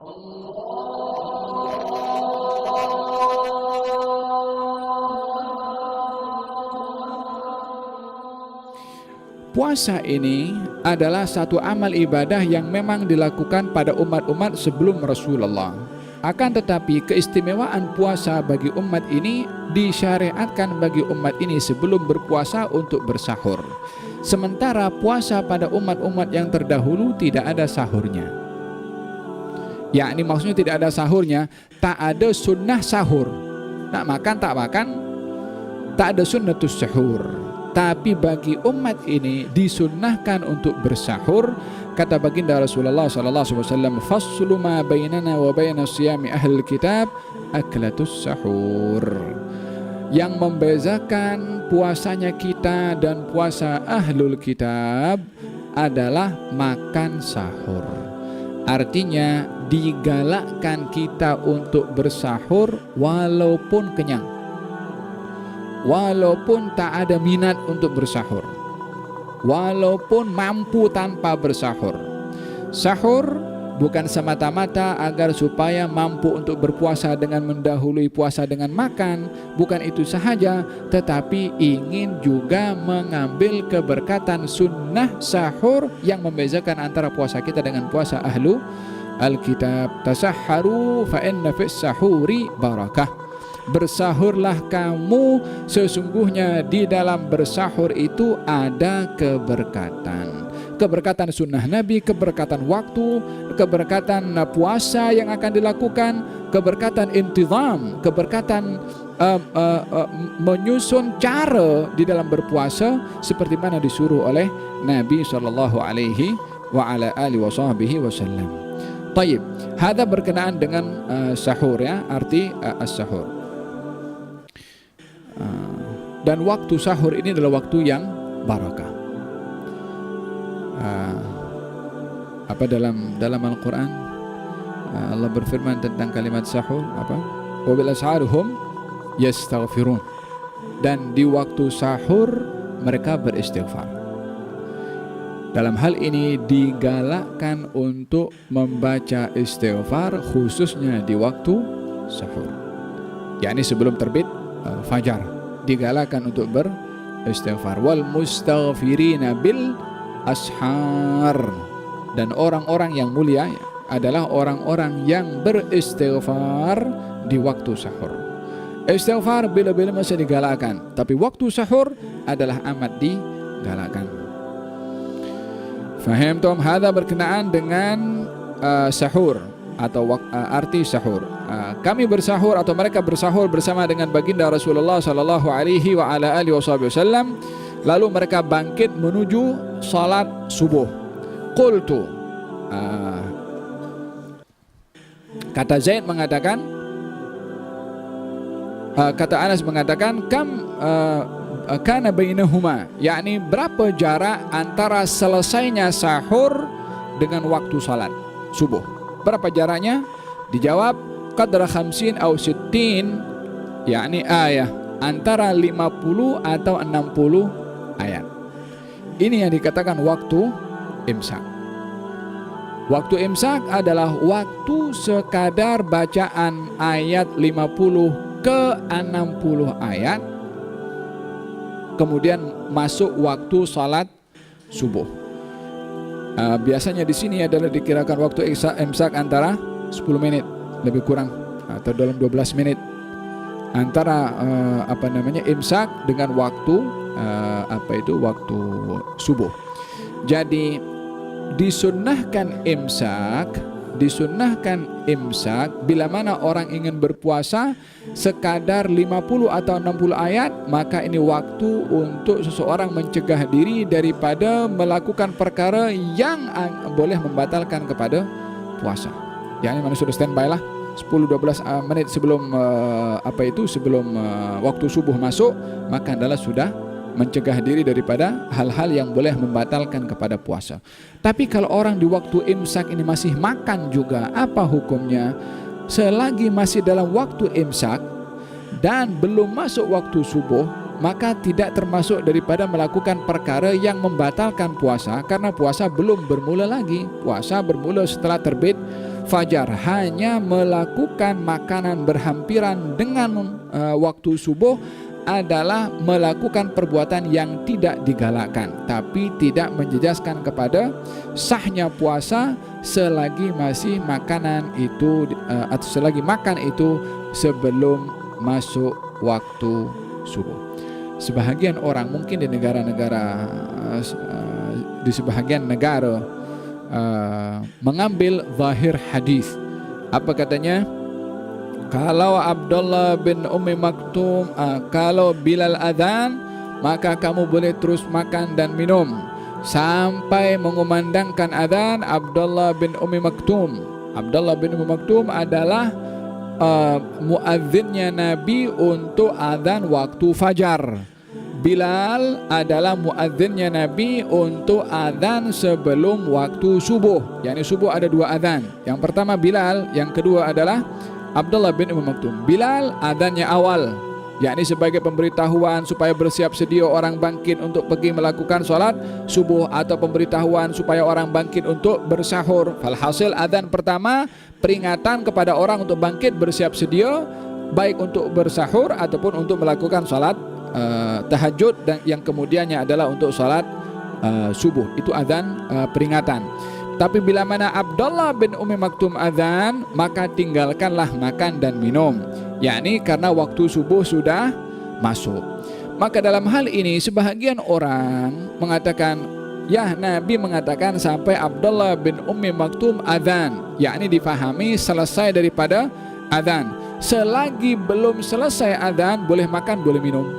Puasa ini adalah satu amal ibadah yang memang dilakukan pada umat-umat sebelum Rasulullah. Akan tetapi keistimewaan puasa bagi umat ini disyariatkan bagi umat ini sebelum berpuasa untuk bersahur. Sementara puasa pada umat-umat yang terdahulu tidak ada sahurnya. Yakni maksudnya tidak ada sahurnya, tak ada sunnah sahur. Nak makan tak makan, tak ada sunnatus sahur. Tapi bagi umat ini disunnahkan untuk bersahur. Kata baginda Rasulullah sallallahu alaihi wasallam, "Faslu ma bainana wa baina siyami ahlul kitab aklatus sahur." Yang membezakan puasanya kita dan puasa ahlul kitab adalah makan sahur. Artinya digalakkan kita untuk bersahur walaupun kenyang, walaupun tak ada minat untuk bersahur, walaupun mampu tanpa bersahur. Sahur bukan semata-mata agar supaya mampu untuk berpuasa dengan mendahului puasa dengan makan. Bukan itu sahaja, tetapi ingin juga mengambil keberkatan sunnah sahur yang membezakan antara puasa kita dengan puasa ahlu Alkitab. Tasahharu fa inna fis sahuri barakah. Bersahurlah kamu, sesungguhnya di dalam bersahur itu ada keberkatan. Keberkatan sunnah Nabi, keberkatan waktu, keberkatan puasa yang akan dilakukan, keberkatan intizam, keberkatan menyusun cara di dalam berpuasa seperti mana disuruh oleh Nabi sallallahu alaihi wa ala alihi wasallam. Taib, hada berkenaan dengan sahur, ya, arti as-sahur. Dan waktu sahur ini adalah waktu yang barakah. Apa dalam Al-Quran Allah berfirman tentang kalimat sahur, apa? Wa bil asharihum yastaghfirun. Dan di waktu sahur mereka beristighfar. Dalam hal ini digalakkan untuk membaca istighfar khususnya di waktu sahur, yakni sebelum terbit fajar digalakkan untuk beristighfar. Wal mustaghfirina bil ashar. Dan orang-orang yang mulia adalah orang-orang yang beristighfar di waktu sahur. Istighfar bila-bila masih digalakkan, tapi waktu sahur adalah amat digalakkan. Faham tom? Hada berkenaan dengan sahur atau arti sahur. Kami bersahur atau mereka bersahur bersama dengan baginda Rasulullah sallallahu alaihi wa ala alihi wasallam. Lalu mereka bangkit menuju salat subuh. Qultu, kata Zaid mengatakan, kata Anas mengatakan, kam kana bainahuma, yakni berapa jarak antara selesainya sahur dengan waktu salat subuh? Berapa jaraknya? Dijawab, qadra 50 atau 60, yakni ayat, antara 50 atau 60 ayat. Ini yang dikatakan waktu imsak. Waktu imsak adalah waktu sekadar bacaan ayat 50 ke 60 ayat, kemudian masuk waktu salat subuh. Biasanya di sini adalah dikirakan waktu imsak antara 10 menit lebih kurang atau dalam 12 menit antara imsak dengan waktu waktu subuh. Jadi disunnahkan imsak bila mana orang ingin berpuasa sekadar 50 atau 60 ayat, maka ini waktu untuk seseorang mencegah diri daripada melakukan perkara yang boleh membatalkan kepada puasa. Yani mana sudah standby lah 10-12 menit sebelum sebelum waktu subuh masuk, maka adalah sudah mencegah diri daripada hal-hal yang boleh membatalkan kepada puasa. Tapi kalau orang di waktu imsak ini masih makan juga, apa hukumnya? Selagi masih dalam waktu imsak dan belum masuk waktu subuh, maka tidak termasuk daripada melakukan perkara yang membatalkan puasa, karena puasa belum bermula lagi. Puasa bermula setelah terbit fajar. Hanya melakukan makanan berhampiran dengan waktu subuh adalah melakukan perbuatan yang tidak digalakkan, tapi tidak menjejaskan kepada sahnya puasa selagi masih makanan itu atau selagi makan itu sebelum masuk waktu subuh. Sebahagian orang mungkin di negara-negara di sebahagian negara mengambil zahir hadis. Apa katanya? Kalau Abdullah bin Ummi Maktum, kalau Bilal adzan, maka kamu boleh terus makan dan minum sampai mengumandangkan adzan Abdullah bin Ummi Maktum. Abdullah bin Ummi Maktum adalah muadzinnya Nabi untuk adzan waktu fajar. Bilal adalah muadzinnya Nabi untuk adzan sebelum waktu subuh. Yani subuh ada dua adzan. Yang pertama Bilal, yang kedua adalah Abdullah bin Ummi Maktum. Bilal adzannya awal, yakni sebagai pemberitahuan supaya bersiap sedia orang bangkit untuk pergi melakukan sholat subuh, atau pemberitahuan supaya orang bangkit untuk bersahur. Falhasil adzan pertama peringatan kepada orang untuk bangkit bersiap sedia, baik untuk bersahur ataupun untuk melakukan sholat tahajud, dan yang kemudiannya adalah untuk sholat subuh. Itu adzan peringatan. Tapi bila mana Abdullah bin Ummi Maktum adzan, maka tinggalkanlah makan dan minum, yakni karena waktu subuh sudah masuk. Maka dalam hal ini sebahagian orang mengatakan, ya Nabi mengatakan sampai Abdullah bin Ummi Maktum adzan, yakni difahami selesai daripada adzan. Selagi belum selesai adzan boleh makan, boleh minum.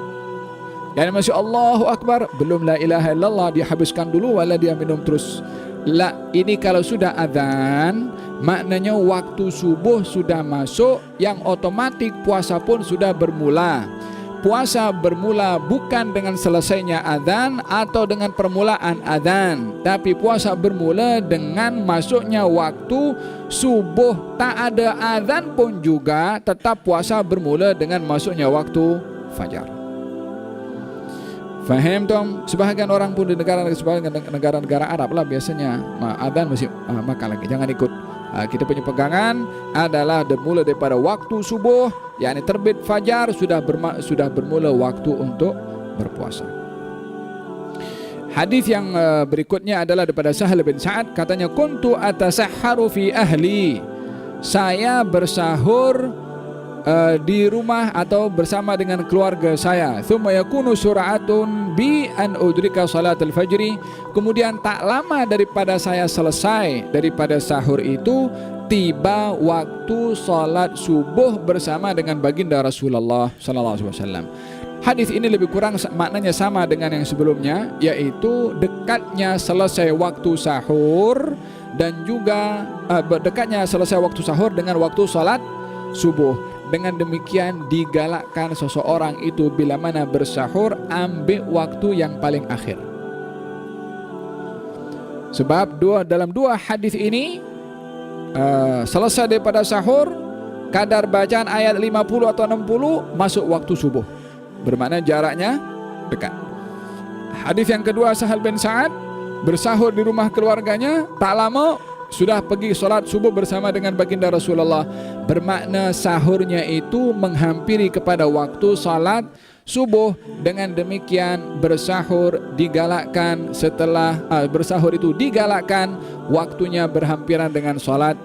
Yani masih Allahu Akbar, belum la ilaha illallah dia habiskan dulu, wala dia minum terus. La, ini kalau sudah adzan maknanya waktu subuh sudah masuk, yang otomatis puasa pun sudah bermula. Puasa bermula bukan dengan selesainya adzan atau dengan permulaan adzan, tapi puasa bermula dengan masuknya waktu subuh. Tak ada adzan pun juga tetap puasa bermula dengan masuknya waktu fajar. Faham dong? Sebahagian orang pun di negara-negara Arab lah biasanya adzan masih makan lagi. Jangan ikut. Kita punya pegangan adalah bermula daripada waktu subuh, yakni terbit fajar sudah bermula waktu untuk berpuasa. Hadis yang berikutnya adalah daripada Sahal bin Sa'ad, katanya kuntu atasahharu fi ahli. Saya bersahur di rumah atau bersama dengan keluarga saya. Thumma yakunu sur'atun bi an udrika salatul fajri. Kemudian tak lama daripada saya selesai daripada sahur itu, tiba waktu salat subuh bersama dengan baginda Rasulullah sallallahu alaihi wasallam. Hadis ini lebih kurang maknanya sama dengan yang sebelumnya, yaitu dekatnya selesai waktu sahur dan juga dekatnya selesai waktu sahur dengan waktu salat subuh. Dengan demikian digalakkan seseorang itu bila mana bersahur ambil waktu yang paling akhir. Sebab dalam dua hadis ini selesai daripada sahur, kadar bacaan ayat 50 atau 60 masuk waktu subuh. Bermakna jaraknya dekat. Hadis yang kedua Sahal bin Sa'ad bersahur di rumah keluarganya, tak lama sudah pergi solat subuh bersama dengan baginda Rasulullah. Bermakna sahurnya itu menghampiri kepada waktu salat subuh. Dengan demikian bersahur digalakkan, setelah bersahur itu digalakkan waktunya berhampiran dengan salat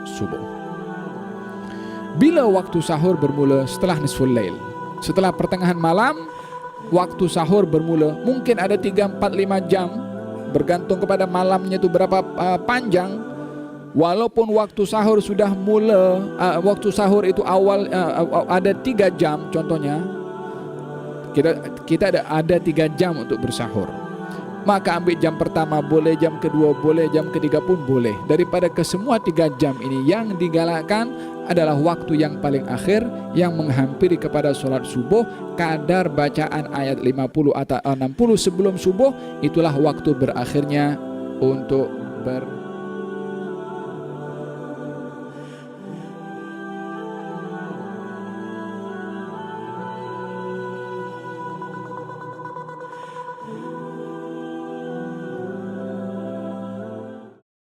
subuh. Bila waktu sahur bermula? Setelah nisful lail, setelah pertengahan malam waktu sahur bermula. Mungkin ada 3, 4, 5 jam, bergantung kepada malamnya itu berapa panjang. Walaupun waktu sahur sudah mula, waktu sahur itu awal ada 3 jam contohnya, kita ada 3 jam untuk bersahur, maka ambil jam pertama boleh, jam kedua boleh, jam ketiga pun boleh. Daripada kesemua 3 jam ini, yang digalakkan adalah waktu yang paling akhir yang menghampiri kepada solat subuh. Kadar bacaan ayat 50 atau 60 sebelum subuh, itulah waktu berakhirnya untuk